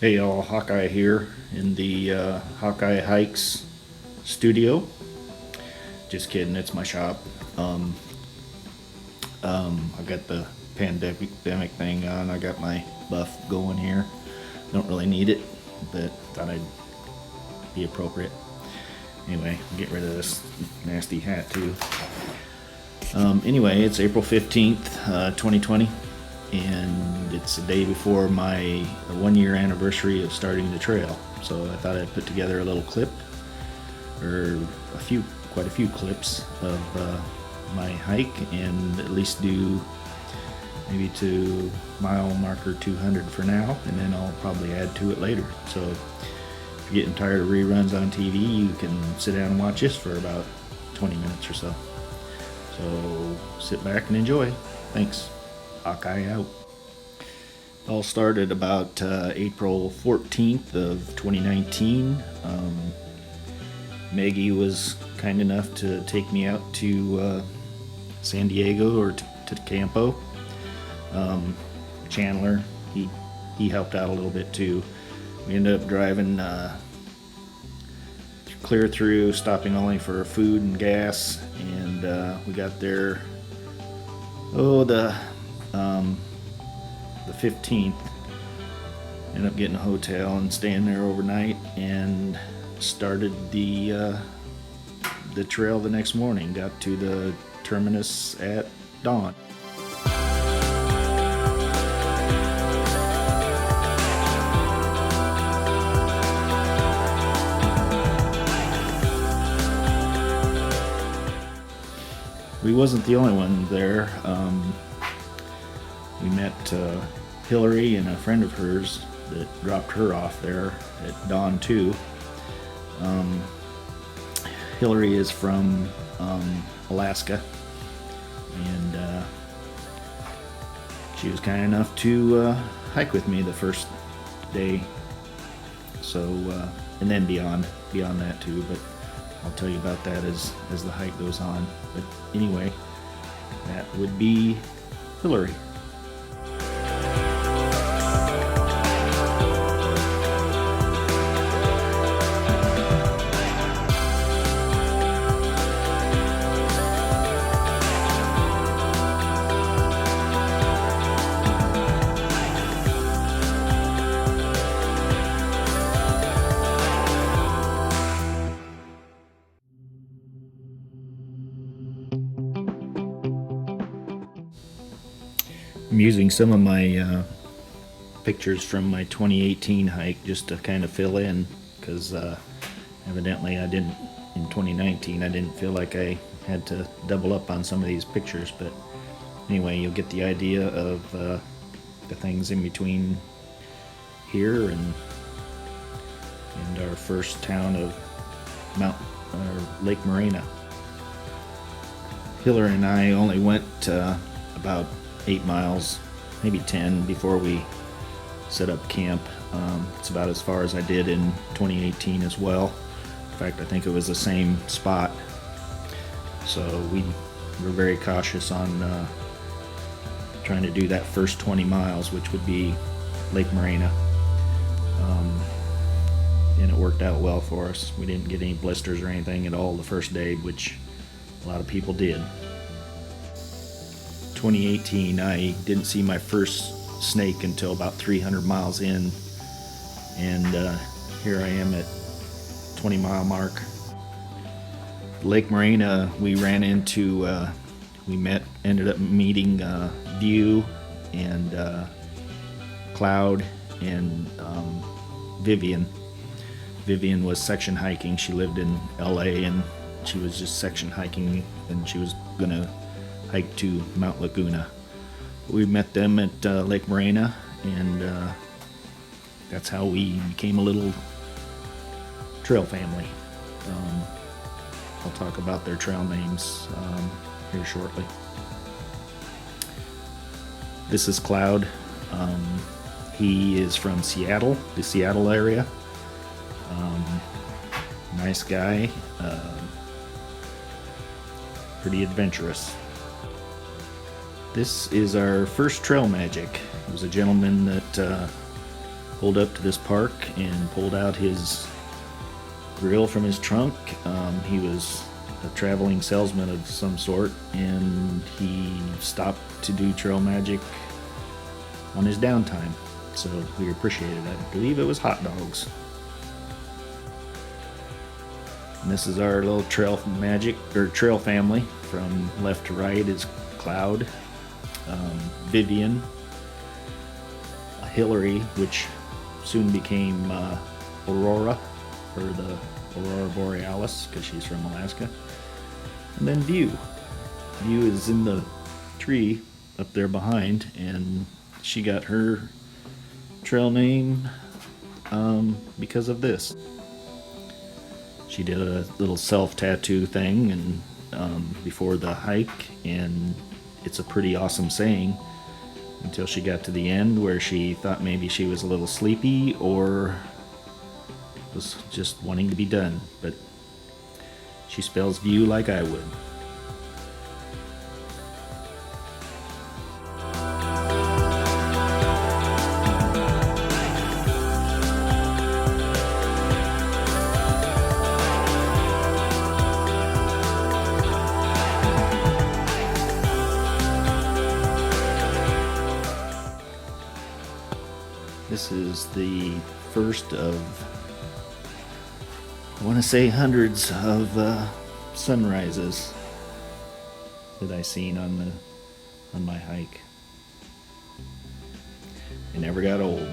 Hey y'all, Hawkeye here in the Hawkeye Hikes studio. Just kidding, it's my shop. Um, I got the pandemic thing on. I got my buff going here. Don't really need it, but thought I'd be appropriate. Anyway, get rid of this nasty hat too. Anyway, it's April 15th, 2020, and it's the day before my 1 year anniversary of starting the trail. So I thought I'd put together a little clip, or quite a few clips of my hike, and at least do maybe to mile marker 200 for now, and then I'll probably add to it later. So if you're getting tired of reruns on TV, you can sit down and watch this for about 20 minutes or so. So sit back and enjoy. Thanks. Hawkeye out. All started about April 14th of 2019. Maggie was kind enough to take me out to San Diego, or to Campo. Chandler, he helped out a little bit too. We ended up driving clear through, stopping only for food and gas, and we got there the 15th. Ended up getting a hotel and staying there overnight, and started the trail the next morning. Got to the terminus at dawn. We wasn't the only one there. We met Hillary and a friend of hers that dropped her off there at dawn too. Hillary is from Alaska, and she was kind enough to hike with me the first day. So, and then beyond that too, but I'll tell you about that as the hike goes on. But anyway, that would be Hillary. I'm using some of my pictures from my 2018 hike just to kind of fill in, because evidently in 2019 I didn't feel like I had to double up on some of these pictures. But anyway, you'll get the idea of the things in between here and our first town of Lake Morena. Hillary and I only went about 8 miles, maybe 10, before we set up camp. It's about as far as I did in 2018 as well. In fact, I think it was the same spot. So we were very cautious on trying to do that first 20 miles, which would be Lake Morena. And it worked out well for us. We didn't get any blisters or anything at all the first day, which a lot of people did. 2018, I didn't see my first snake until about 300 miles in, and here I am at 20-mile mark. Lake Morena, we ended up meeting View and Cloud and Vivian. Vivian was section hiking. She lived in LA, and she was just section hiking, and she was gonna hike to Mount Laguna. We met them at Lake Morena, and that's how we became a little trail family. I'll talk about their trail names here shortly. This is Cloud. He is from Seattle, the Seattle area. Nice guy, pretty adventurous. This is our first trail magic. It was a gentleman that pulled up to this park and pulled out his grill from his trunk. He was a traveling salesman of some sort, and he stopped to do trail magic on his downtime. So we appreciated it. I believe it was hot dogs. And this is our little trail magic, or trail family. From left to right is Cloud, Vivian, Hillary, which soon became Aurora, or the Aurora Borealis, because she's from Alaska. And then View. View is in the tree up there behind, and she got her trail name because of this. She did a little self-tattoo thing and before the hike, and it's a pretty awesome saying until she got to the end where she thought maybe she was a little sleepy or was just wanting to be done, but she spells view like I would. This is the first of, I want to say, hundreds of sunrises that I seen on my hike. It never got old.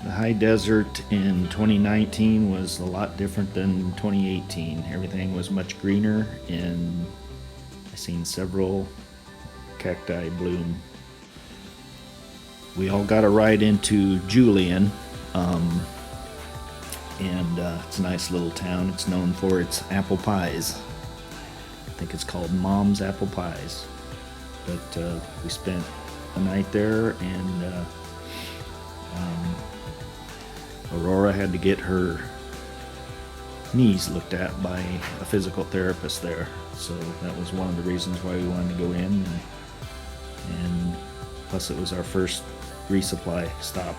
High desert in 2019 was a lot different than 2018. Everything was much greener, and I seen several cacti bloom. We all got a ride into Julian, and it's a nice little town. It's known for its apple pies. I think it's called Mom's Apple Pies. But we spent a night there, and Aurora had to get her knees looked at by a physical therapist there, so that was one of the reasons why we wanted to go in, and plus it was our first resupply stop.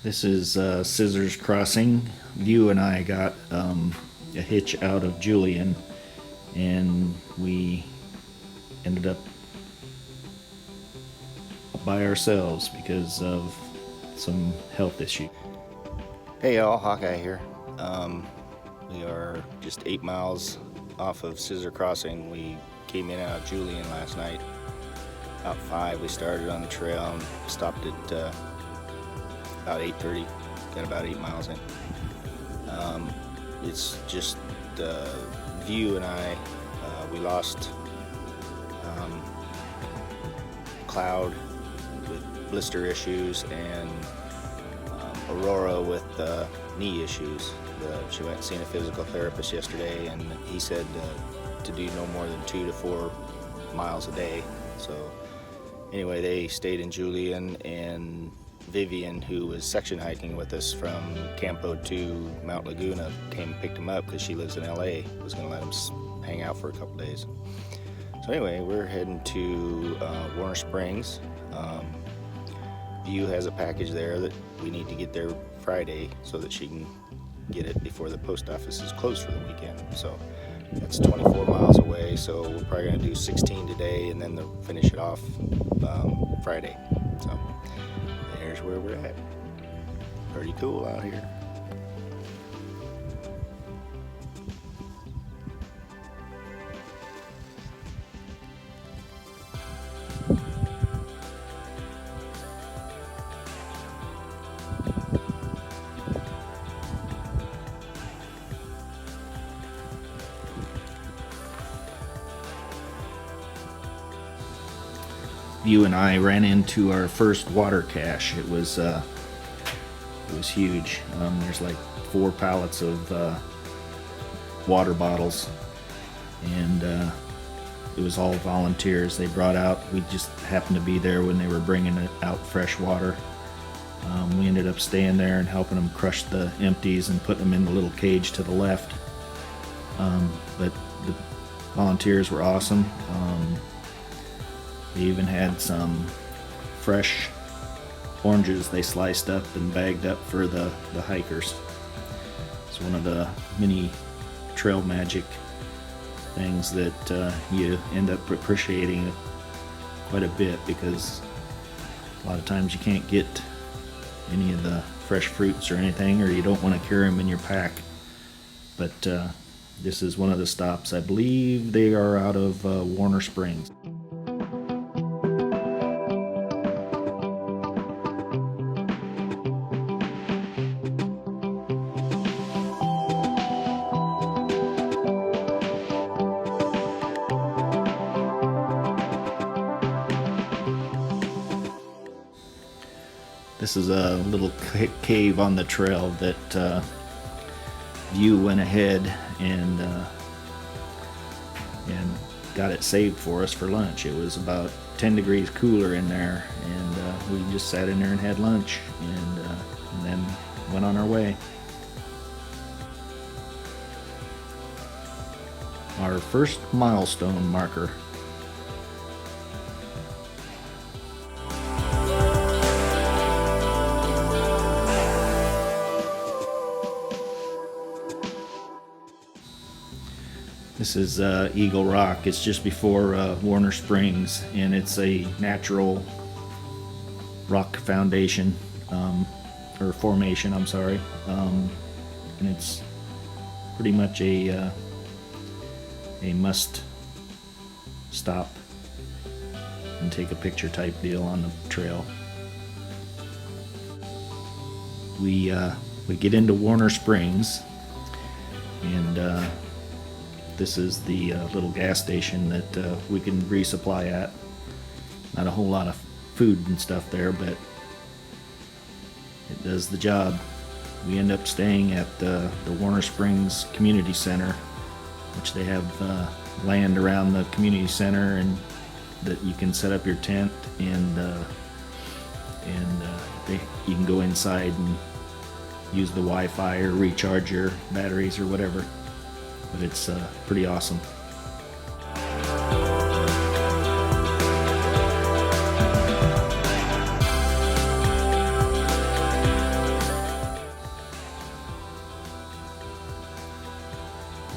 This is Scissors Crossing. View and I got a hitch out of Julian, and we ended up by ourselves because of some health issue. Hey y'all, Hawkeye here. We are just 8 miles off of Scissor Crossing. We came in and out of Julian last night. About 5 we started on the trail and stopped at about 8:30, got about 8 miles in. It's just View and I, we lost Cloud with blister issues, and Aurora with knee issues. She went and seen a physical therapist yesterday, and he said to do no more than 2 to 4 miles a day. So anyway, they stayed in Julian, and Vivian, who was section hiking with us from Campo to Mount Laguna, came and picked him up because she lives in LA, was going to let him hang out for a couple days. So anyway, we're heading to Warner Springs. View has a package there that we need to get there Friday so that she can get it before the post office is closed for the weekend. So that's 24 miles away, so we're probably going to do 16 today and then finish it off Friday. So there's where we're at. Pretty cool out here. You and I ran into our first water cache. It was huge. There's like 4 pallets of water bottles, and it was all volunteers. They brought out. We just happened to be there when they were bringing out fresh water. We ended up staying there and helping them crush the empties and putting them in the little cage to the left. But the volunteers were awesome. They even had some fresh oranges they sliced up and bagged up for the hikers. It's one of the mini trail magic things that you end up appreciating quite a bit, because a lot of times you can't get any of the fresh fruits or anything, or you don't want to carry them in your pack. But this is one of the stops. I believe they are out of Warner Springs. This is a little cave on the trail that you went ahead and got it saved for us for lunch. It was about 10 degrees cooler in there, and we just sat in there and had lunch, and then went on our way. Our first milestone marker. This is Eagle Rock. It's just before Warner Springs, and it's a natural rock foundation, or formation, I'm sorry. And it's pretty much a must stop and take a picture type deal on the trail. We get into Warner Springs, and this is the little gas station that we can resupply at. Not a whole lot of food and stuff there, but it does the job. We end up staying at the Warner Springs Community Center, which they have land around the community center, and that you can set up your tent, and you can go inside and use the Wi-Fi or recharge your batteries or whatever. But it's pretty awesome.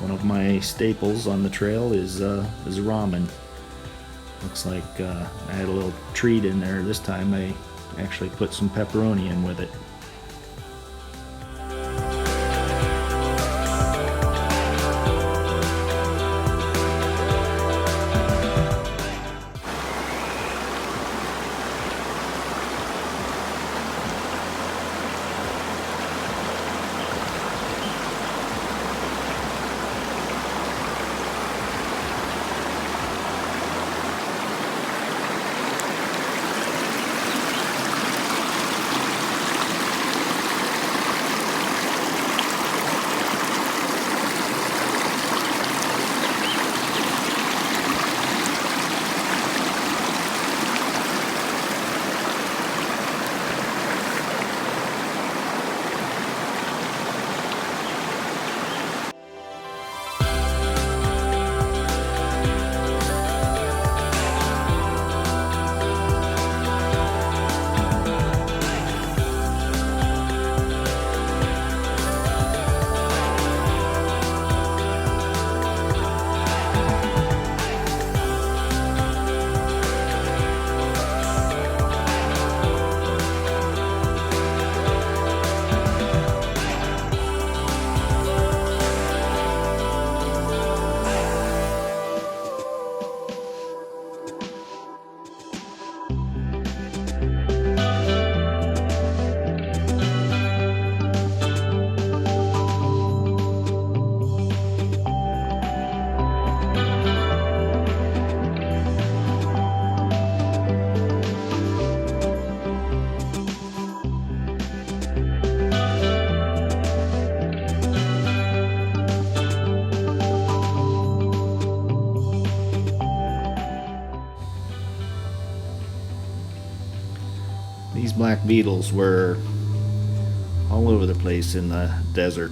One of my staples on the trail is ramen. Looks like I had a little treat in there this time. I actually put some pepperoni in with it. These black beetles were all over the place in the desert.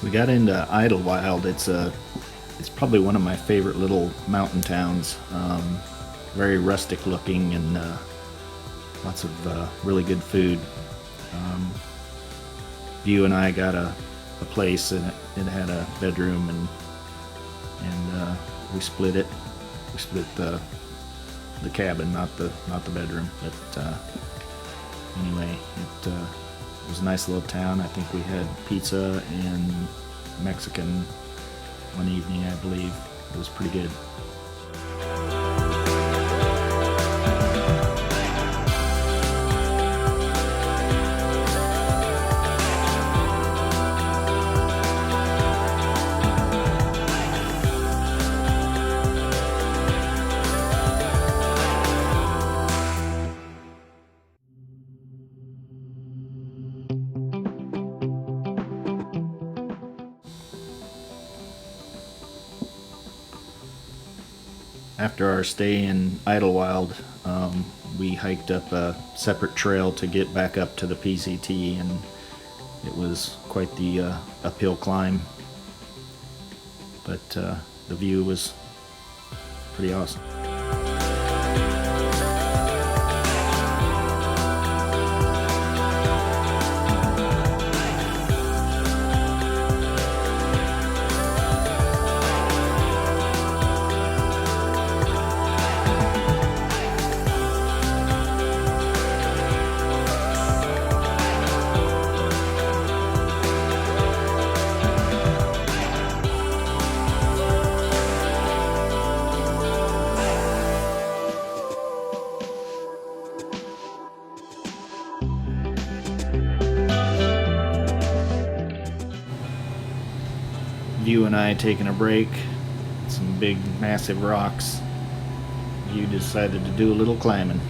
We got into Idlewild. It's probably one of my favorite little mountain towns. Very rustic looking and lots of really good food. View and I got a place, and it had a bedroom, and we split it. We split the cabin, not the bedroom. But anyway, it was a nice little town. I think we had pizza and Mexican one evening, I believe. It was pretty good. After our stay in Idlewild, we hiked up a separate trail to get back up to the PCT, and it was quite the uphill climb, but the view was pretty awesome. View and I taking a break, some big massive rocks. View decided to do a little climbing.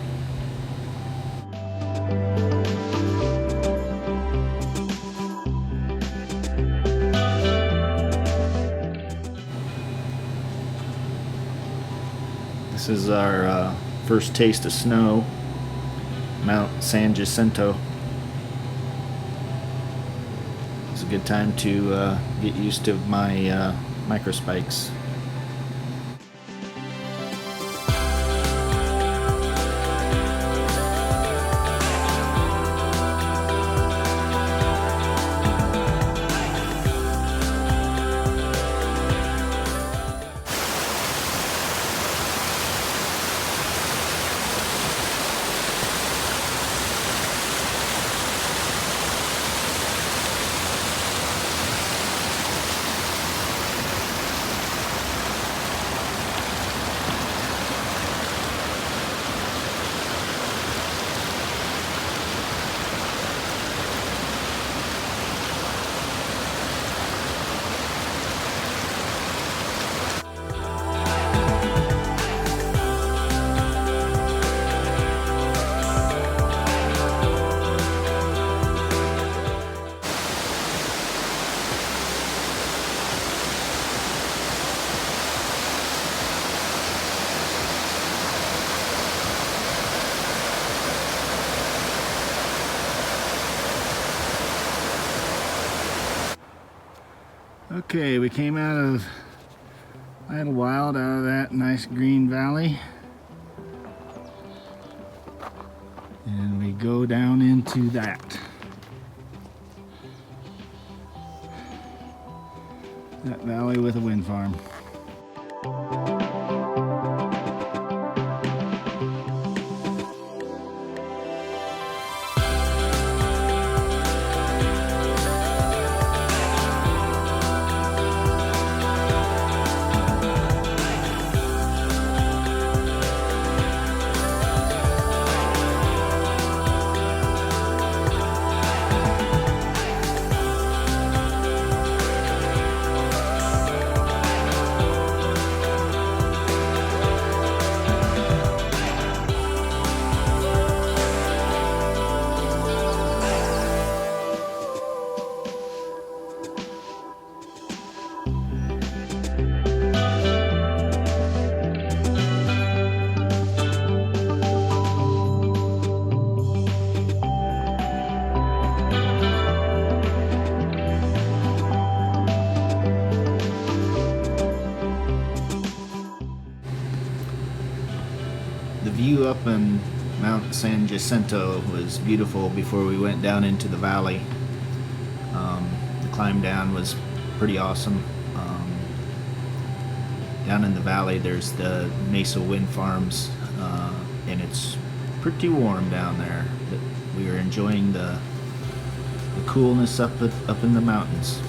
This is our first taste of snow, Mount San Jacinto. It's a good time to get used to my microspikes. Okay, we came out of Idlewild, out of that nice green valley, and we go down into that valley with a wind farm. The view up on Mount San Jacinto was beautiful before we went down into the valley. The climb down was pretty awesome. Down in the valley there's the Mesa Wind Farms, and it's pretty warm down there. But we were enjoying the coolness up in the mountains.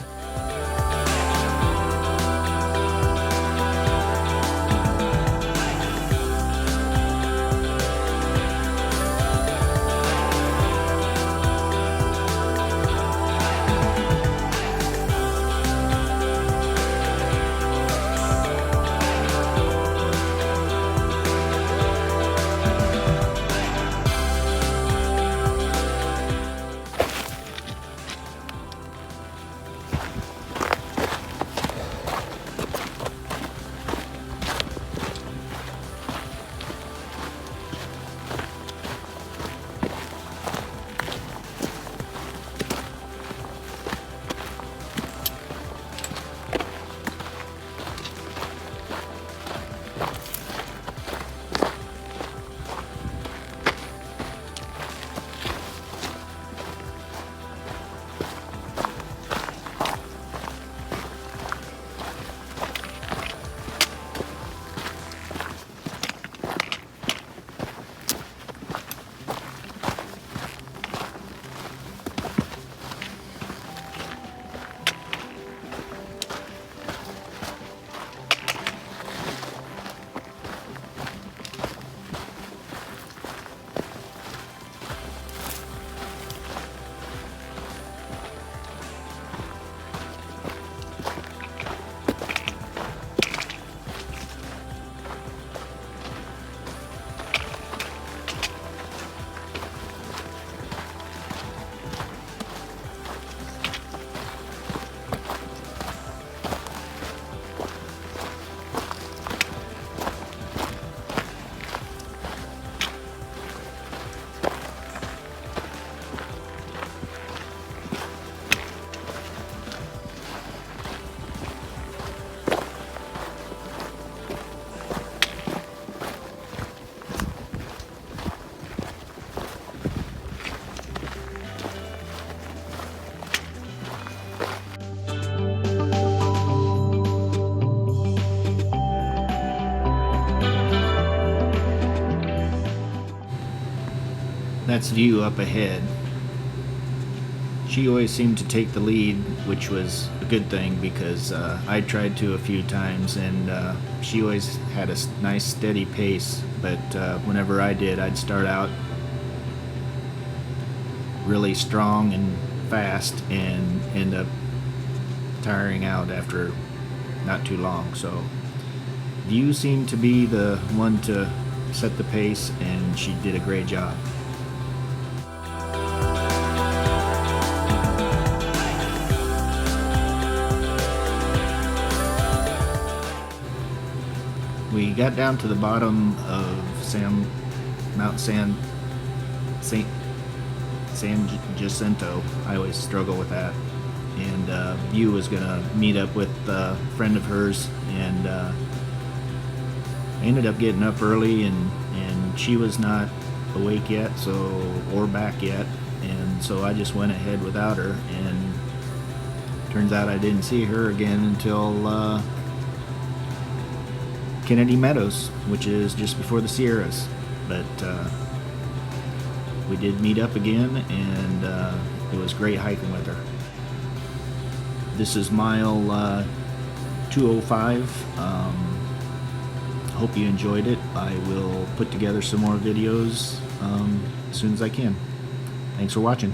That's view up ahead. She always seemed to take the lead, which was a good thing because I tried to a few times, and she always had a nice steady pace, but whenever I did, I'd start out really strong and fast and end up tiring out after not too long. So View seemed to be the one to set the pace, and she did a great job. We got down to the bottom of Mount San Jacinto. I always struggle with that. And View was gonna meet up with a friend of hers, and I ended up getting up early, and she was not awake yet, or back yet, and so I just went ahead without her. And turns out I didn't see her again until Kennedy Meadows, which is just before the Sierras. But we did meet up again, and it was great hiking with her. This is mile 205. Hope you enjoyed it. I will put together some more videos as soon as I can. Thanks for watching.